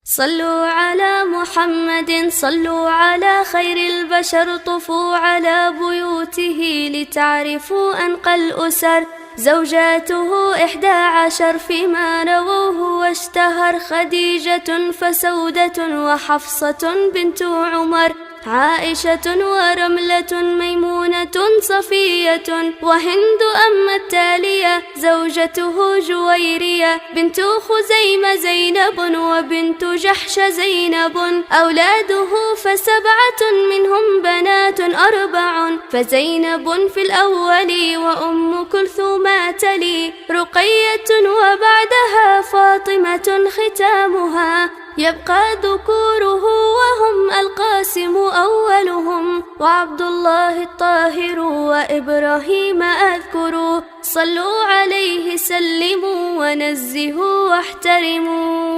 صلوا على محمد، صلوا على خير البشر، طفوا على بيوته لتعرفوا أنقى الأسر. زوجاته 11 فيما رووه واشتهر، خديجة فسودة وحفصة بنت عمر، عائشة ورملة ميمونة صفية، وهند أم التالية زوجته جويرية، بنت خزيمة زينب، وبنت جحش زينب. أولاده فسبعة منهم بنات 4، فزينب في الأول وأم كلثوم تلي، رقية وبعدها فاطمة ختامها. يبقى ذكوره وهم القاسم أولهم، وعبد الله الطاهر وإبراهيم أذكروا. صلوا عليه سلموا ونزهوا واحترموا.